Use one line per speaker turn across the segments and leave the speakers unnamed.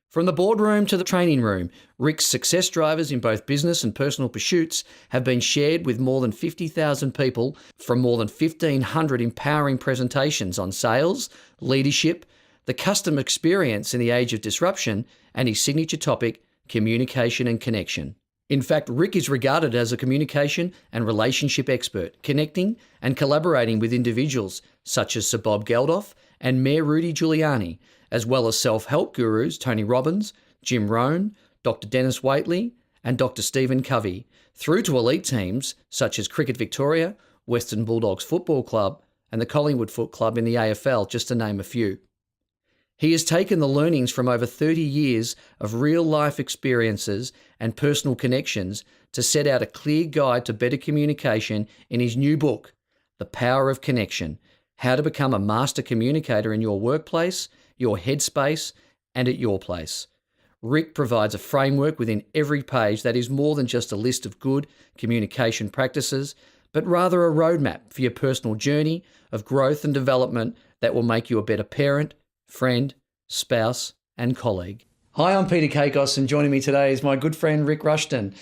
From the boardroom to the training room, Rik's success drivers in both business and personal pursuits have been shared with more than 50,000 people from more than 1,500 empowering presentations on sales, leadership, the customer experience in the age of disruption, and his signature topic, communication and connection. In fact, Rik is regarded as a communication and relationship expert, connecting and collaborating with individuals such as Sir Bob Geldof and Mayor Rudy Giuliani, as well as self-help gurus Tony Robbins, Jim Rohn, Dr. Dennis Waitley, and Dr. Stephen Covey, through to elite teams such as Cricket Victoria, Western Bulldogs Football Club, and the Collingwood Foot Club in the AFL, just to name a few. He has taken the learnings from over 30 years of real-life experiences and personal connections to set out a clear guide to better communication in his new book, The Power of Connection: How to Become a Master Communicator in Your Workplace, Your Headspace, and at Your Place. Rik provides a framework within every page that is more than just a list of good communication practices, but rather a roadmap for your personal journey of growth and development that will make you a better parent, friend, spouse, and colleague. Hi, I'm Peter Kakos, and joining me today is my good friend Rik Rushton,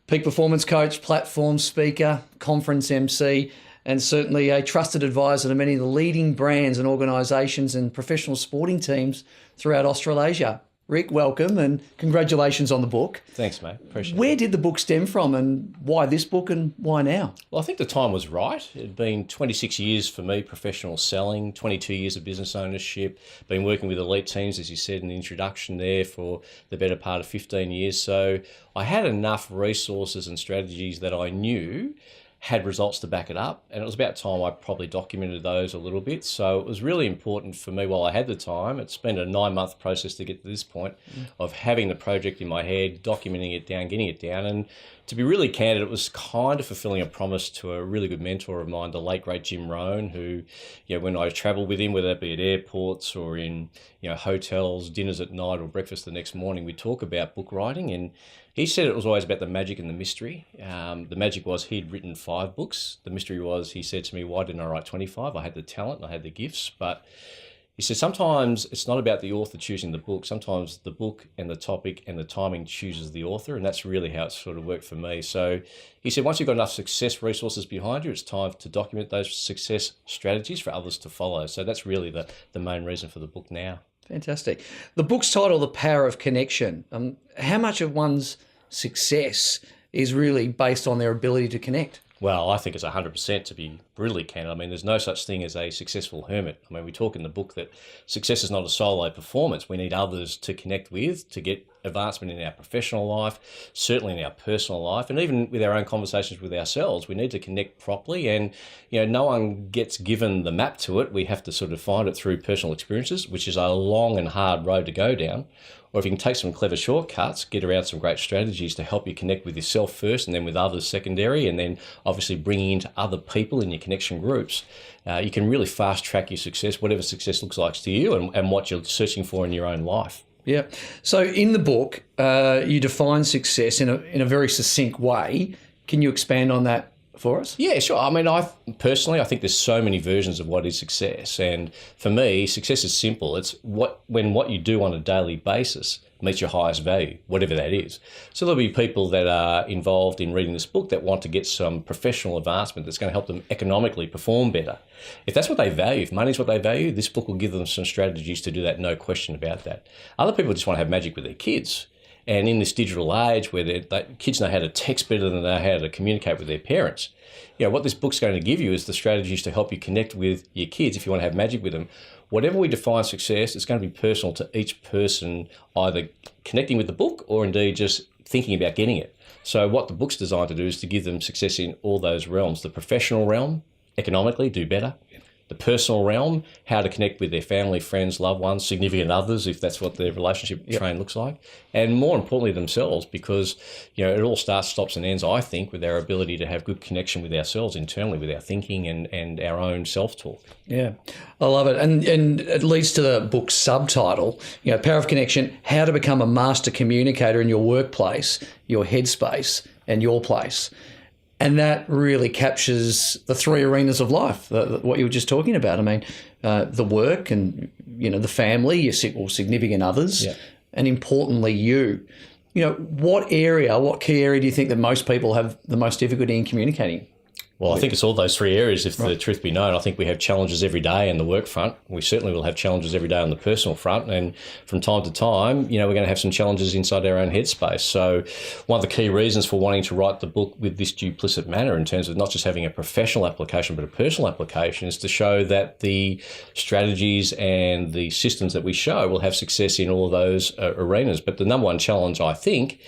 peak performance coach, platform speaker, conference MC, and certainly a trusted advisor to many of the leading brands and organisations and professional sporting teams throughout Australasia. Rik, welcome and congratulations on the book.
Thanks, mate. Appreciate it.
Where did the book stem from and why this book and why now?
Well, I think the time was right. It had been 26 years for me, professional selling, 22 years of business ownership, been working with elite teams, as you said in the introduction there, for the better part of 15 years. So I had enough resources and strategies that I knew had results to back it up, and it was about time I probably documented those a little bit. So it was really important for me while I had the time. It's been a 9-month process to get to this point of having the project in my head, documenting it down, getting it down. And to be really candid, it was kind of fulfilling a promise to a really good mentor of mine, the late great Jim Rohn, who, when I traveled with him, whether that be at airports or in, hotels, dinners at night or breakfast the next morning, we'd talk about book writing. And he said it was always about the magic and the mystery. The magic was he'd written 5 books. The mystery was, he said to me, why didn't I write 25? I had the talent and I had the gifts. But he said, sometimes it's not about the author choosing the book. Sometimes the book and the topic and the timing chooses the author. And that's really how it sort of worked for me. So he said, once you've got enough success resources behind you, it's time to document those success strategies for others to follow. So that's really the main reason for the book now. Fantastic.
The book's title, The Power of Connection. How much of one's success is really based on their ability to connect?
Well, I think it's 100%, to be brutally candid. I mean, there's no such thing as a successful hermit. I mean, we talk in the book that success is not a solo performance. We need others to connect with, to get advancement in our professional life, certainly in our personal life, and even with our own conversations with ourselves. We need to connect properly, and no one gets given the map to it. We have to sort of find it through personal experiences, which is a long and hard road to go down. Or if you can take some clever shortcuts, get around some great strategies to help you connect with yourself first and then with others secondary, and then obviously bringing into other people in your connection groups, you can really fast track your success, whatever success looks like to you and what you're searching for in your own life.
Yeah. So in the book, you define success in a very succinct way. Can you expand on that for us?
Yeah, sure. I mean, I think there's so many versions of what is success. And for me, success is simple. It's when what you do on a daily basis meets your highest value, whatever that is. So there'll be people that are involved in reading this book that want to get some professional advancement that's going to help them economically perform better. If that's what they value, if money's what they value, this book will give them some strategies to do that, no question about that. Other people just want to have magic with their kids. And in this digital age where kids know how to text better than they know how to communicate with their parents, what this book's going to give you is the strategies to help you connect with your kids if you want to have magic with them. Whatever we define success, it's going to be personal to each person, either connecting with the book or indeed just thinking about getting it. So what the book's designed to do is to give them success in all those realms. The professional realm, economically, do better. The personal realm, how to connect with their family, friends, loved ones, significant others, if that's what their relationship train looks like. And more importantly, themselves, because, it all starts, stops and ends, I think, with our ability to have good connection with ourselves internally, with our thinking and our own self-talk.
Yeah, I love it. And it leads to the book's subtitle, Power of Connection: How to Become a Master Communicator in Your Workplace, Your Headspace, and Your Place. And that really captures the 3 arenas of life, what you were just talking about. I mean, the work and, the family, your significant others, and importantly you. What key area do you think that most people have the most difficulty in communicating?
Well, I think it's all those three areas, if the truth be known. I think we have challenges every day in the work front. We certainly will have challenges every day on the personal front. And from time to time, we're going to have some challenges inside our own headspace. So one of the key reasons for wanting to write the book with this duplicit manner, in terms of not just having a professional application, but a personal application, is to show that the strategies and the systems that we show will have success in all of those arenas. But the number one challenge, I think,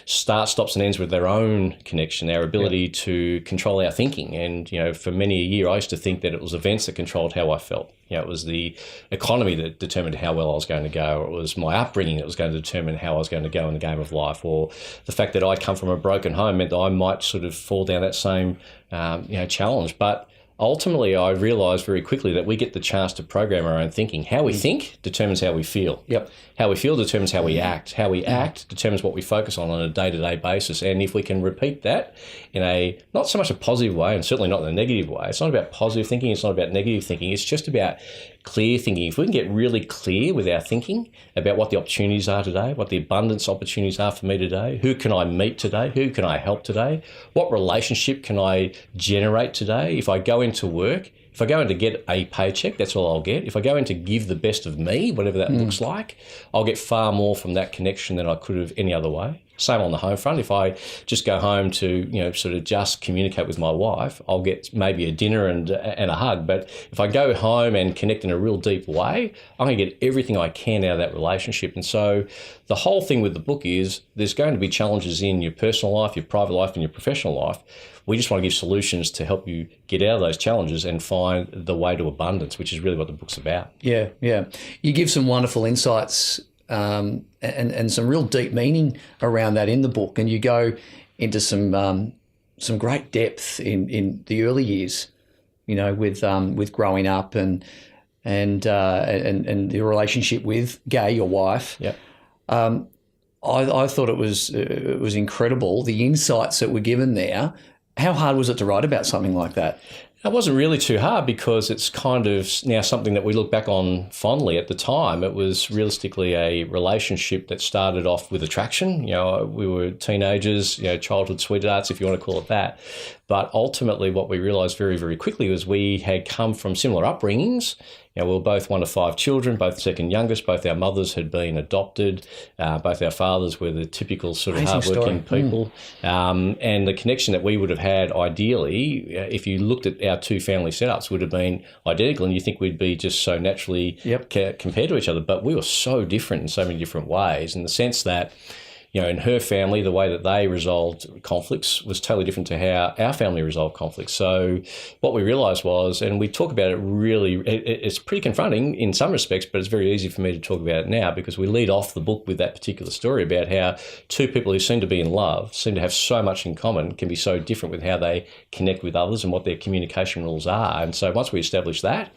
starts, stops and ends with their own connection, our ability to control our thinking. And, for many a year, I used to think that it was events that controlled how I felt. It was the economy that determined how well I was going to go, or it was my upbringing that was going to determine how I was going to go in the game of life, or the fact that I come from a broken home meant that I might sort of fall down that same, challenge. But ultimately, I realised very quickly that we get the chance to program our own thinking. How we think determines how we feel.
Yep.
How we feel determines how we act. How we act determines what we focus on a day-to-day basis. And if we can repeat that in a, not so much a positive way, and certainly not in a negative way, it's not about positive thinking, it's not about negative thinking, it's just about clear thinking. If we can get really clear with our thinking about what the opportunities are today, what the abundance opportunities are for me today, who can I meet today, who can I help today, what relationship can I generate today? If I go into work, if I go in to get a paycheck, that's all I'll get. If I go in to give the best of me, whatever that looks like, I'll get far more from that connection than I could have any other way. Same on the home front. If I just go home to, sort of just communicate with my wife, I'll get maybe a dinner and a hug. But if I go home and connect in a real deep way, I'm going to get everything I can out of that relationship. And so the whole thing with the book is there's going to be challenges in your personal life, your private life, and your professional life. We just want to give solutions to help you get out of those challenges and find the way to abundance, which is really what the book's about.
Yeah. You give some wonderful insights and some real deep meaning around that in the book, and you go into some great depth in the early years, with growing up and the relationship with Gay, your wife.
Yeah.
I thought it was incredible, the insights that were given there. How hard was it to write about something like that?
It wasn't really too hard because it's kind of now something that we look back on fondly. At the time, it was realistically a relationship that started off with attraction. We were teenagers, childhood sweethearts, if you want to call it that. But ultimately, what we realised very, very quickly was we had come from similar upbringings. We were both one of 5 children, both second youngest. Both our mothers had been adopted. Both our fathers were the typical sort of hardworking people. And the connection that we would have had ideally, if you looked at our 2 family setups, would have been identical. And you think we'd be just so naturally compared to each other. But we were so different in so many different ways, in the sense that, in her family, the way that they resolved conflicts was totally different to how our family resolved conflicts. So what we realised was, and we talk about it really, it's pretty confronting in some respects, but it's very easy for me to talk about it now because we lead off the book with that particular story about how 2 people who seem to be in love, seem to have so much in common, can be so different with how they connect with others and what their communication rules are. And so once we established that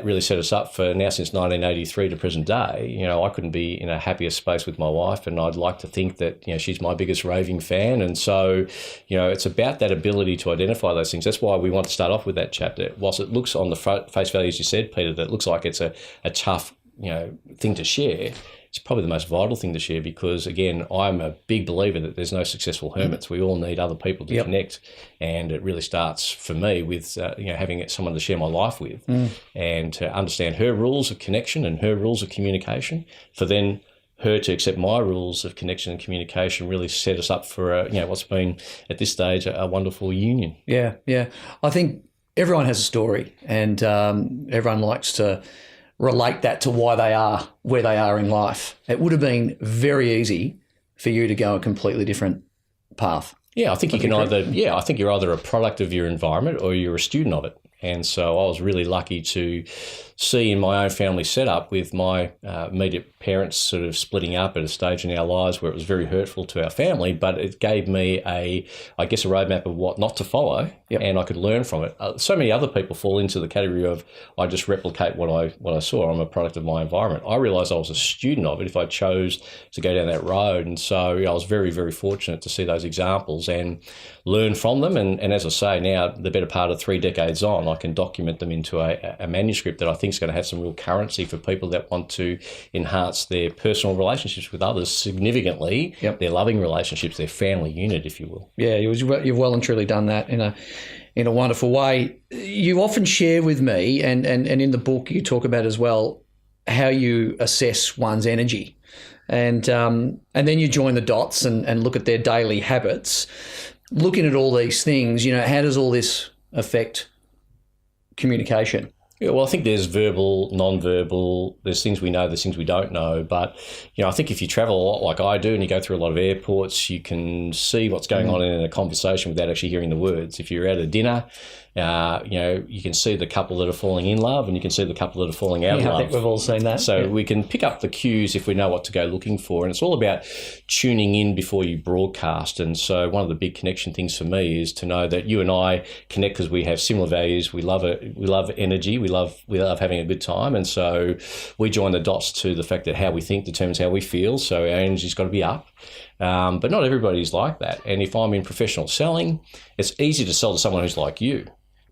really set us up for now, since 1983 to present day. I couldn't be in a happier space with my wife, and I'd like to think that she's my biggest raving fan. And so it's about that ability to identify those things. That's why we want to start off with that chapter. Whilst it looks on the face value, as you said, Peter, that it looks like it's a tough thing to share, it's probably the most vital thing to share, because again, I'm a big believer that there's no successful hermits. We all need other people to connect, and it really starts for me with having someone to share my life with, and to understand her rules of connection and her rules of communication, for then her to accept my rules of connection and communication, really set us up for what's been at this stage a wonderful union.
Yeah. I think everyone has a story, and everyone likes to relate that to why they are where they are in life. It would have been very easy for you to go a completely different path.
Yeah, I think you can I think you're either a product of your environment or you're a student of it. And so I was really lucky to see in my own family setup, with my immediate parents sort of splitting up at a stage in our lives where it was very hurtful to our family, but it gave me a roadmap of what not to follow, and I could learn from it. So many other people fall into the category of, I just replicate what I saw. I'm a product of my environment. I realised I was a student of it if I chose to go down that road. And so I was very, very fortunate to see those examples and learn from them. And as I say, now the better part of 3 decades on, and I can document them into a manuscript that I think is going to have some real currency for people that want to enhance their personal relationships with others significantly, their loving relationships, their family unit, if you will.
Yeah, you've well and truly done that in a wonderful way. You often share with me, and in the book you talk about as well, how you assess one's energy. And then you join the dots and look at their daily habits. Looking at all these things, how does all this affect communication?
Yeah, well, I think there's verbal, non-verbal, there's things we know, there's things we don't know. But, I think if you travel a lot like I do and you go through a lot of airports, you can see what's going on in a conversation without actually hearing the words. If you're at a dinner, you can see the couple that are falling in love and you can see the couple that are falling out of love.
I think we've all seen that.
So we can pick up the cues if we know what to go looking for. And it's all about tuning in before you broadcast. And so one of the big connection things for me is to know that you and I connect because we have similar values. We love it. We love energy. We love having a good time. And so we join the dots to the fact that how we think determines how we feel. So our energy's got to be up. But not everybody's like that. And if I'm in professional selling, it's easy to sell to someone who's like you.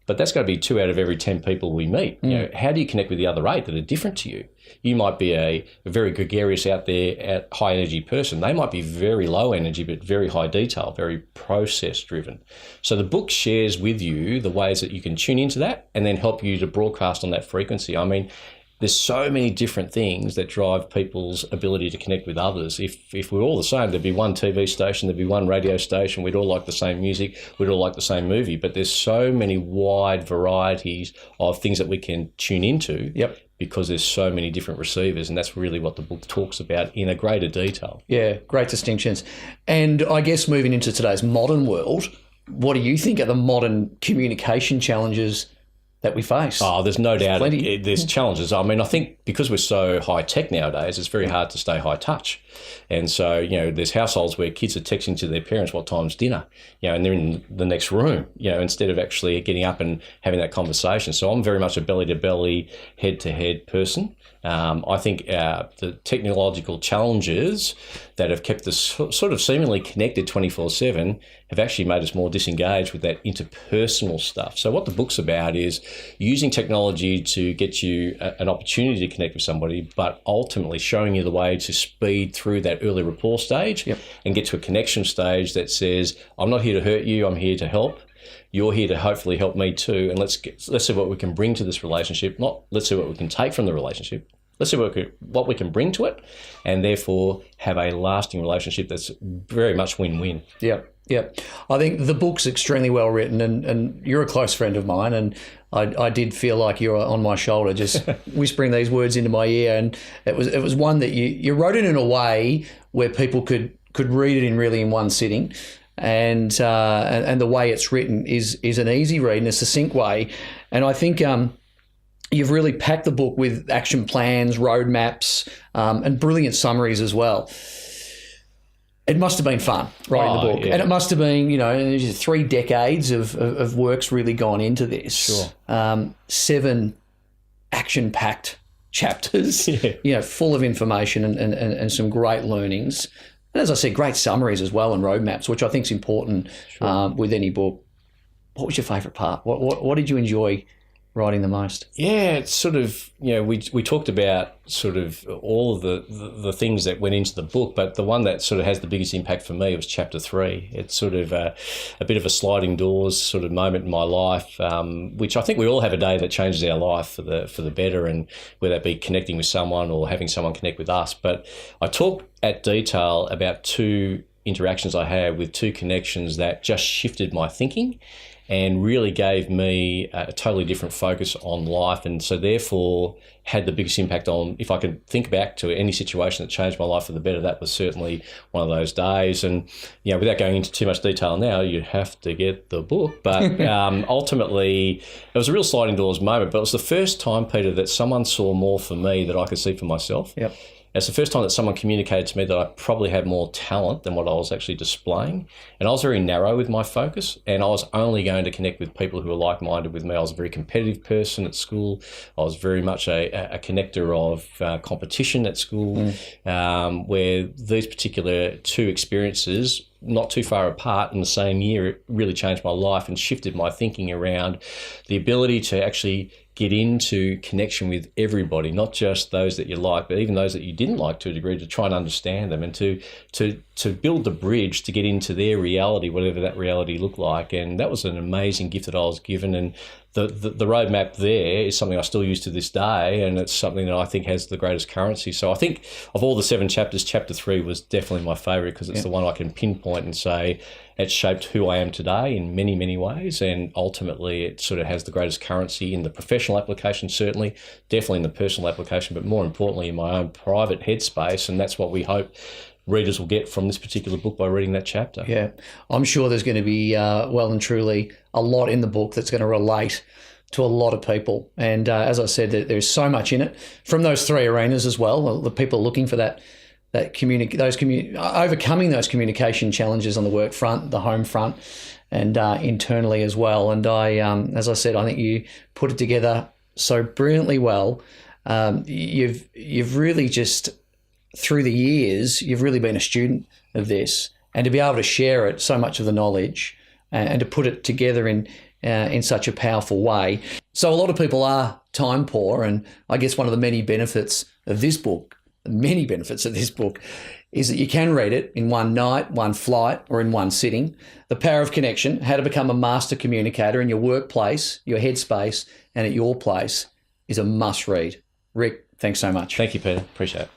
But that's got to be 2 out of every 10 people we meet. How do you connect with the other 8 that are different to you? You might be a very gregarious out there, high energy person. They might be very low energy, but very high detail, very process driven. So the book shares with you the ways that you can tune into that and then help you to broadcast on that frequency. I mean, there's so many different things that drive people's ability to connect with others. If we're all the same, there'd be one TV station, there'd be one radio station, we'd all like the same music, we'd all like the same movie. But there's so many wide varieties of things that we can tune into because there's so many different receivers, and that's really what the book talks about in a greater detail. Yeah,
great distinctions. And I guess moving into today's modern world, what do you think are the modern communication challenges that we face?
Oh, there's no doubt there's challenges. I mean, I think because we're so high tech nowadays, it's very hard to stay high touch. And so, there's households where kids are texting to their parents what time's dinner, and they're in the next room, instead of actually getting up and having that conversation. So I'm very much a belly-to-belly, head-to-head person. I think the technological challenges that have kept us sort of seemingly connected 24/7 have actually made us more disengaged with that interpersonal stuff. So what the book's about is using technology to get you an opportunity to connect with somebody, but ultimately showing you the way to speed through that early rapport stage and get to a connection stage that says, I'm not here to hurt you, I'm here to help. You're here to hopefully help me too, and let's see what we can bring to this relationship, not let's see what we can take from the relationship. Let's see what we can bring to it, and therefore have a lasting relationship that's very much win-win.
Yeah. I think the book's extremely well written, and you're a close friend of mine, and I did feel like you were on my shoulder just whispering these words into my ear, and it was one that you wrote it in a way where people could read it in one sitting. And the way it's written is an easy read in a succinct way. And I think you've really packed the book with action plans, roadmaps, and brilliant summaries as well. It must have been fun writing the book. Yeah. And it must have been, 3 decades of work's really gone into this.
Sure.
7 action-packed chapters, full of information and some great learnings. And as I said, great summaries as well and roadmaps, which I think is important with any book. What was your favourite part? What did you enjoy writing the most?
Yeah, it's sort of, we talked about sort of all of the things that went into the book, but the one that sort of has the biggest impact for me was chapter 3. It's sort of a bit of a sliding doors sort of moment in my life, which I think we all have a day that changes our life for the better, and whether that be connecting with someone or having someone connect with us. But I talk at detail about 2 interactions I had with 2 connections that just shifted my thinking and really gave me a totally different focus on life, and so therefore had the biggest impact on, if I could think back to any situation that changed my life for the better, that was certainly one of those days. And without going into too much detail now, you have to get the book, but ultimately it was a real sliding doors moment. But it was the first time, Peter, that someone saw more for me that I could see for myself.
Yep.
It's the first time that someone communicated to me that I probably had more talent than what I was actually displaying. And I was very narrow with my focus, and I was only going to connect with people who were like-minded with me. I was a very competitive person at school. I was very much a connector of competition at school, where these particular two experiences, not too far apart in the same year, it really changed my life and shifted my thinking around the ability to actually get into connection with everybody, not just those that you like, but even those that you didn't like to a degree, to try and understand them and to build the bridge to get into their reality, whatever that reality looked like. And that was an amazing gift that I was given. And the roadmap there is something I still use to this day, and it's something that I think has the greatest currency. So I think of all the 7 chapters, chapter 3 was definitely my favourite, because it's the one I can pinpoint and say it shaped who I am today in many, many ways, and ultimately it sort of has the greatest currency in the professional application, certainly, definitely in the personal application, but more importantly in my own private headspace, and that's what we hope readers will get from this particular book by reading that chapter.
Yeah, I'm sure there's going to be well and truly a lot in the book that's going to relate to a lot of people. And as I said, there's so much in it from those 3 arenas as well. The people looking for overcoming those communication challenges on the work front, the home front, and internally as well. And as I said, I think you put it together so brilliantly well. You've really just, through the years, you've really been a student of this, and to be able to share it, so much of the knowledge, and to put it together in such a powerful way. So a lot of people are time poor, and I guess one of the many benefits of this book is that you can read it in one night, one flight, or in one sitting. The Power of Connection, How to Become a Master Communicator in Your Workplace, Your Headspace, and at Your Place, is a must read. Rik, thanks so much.
Thank you, Peter. Appreciate it.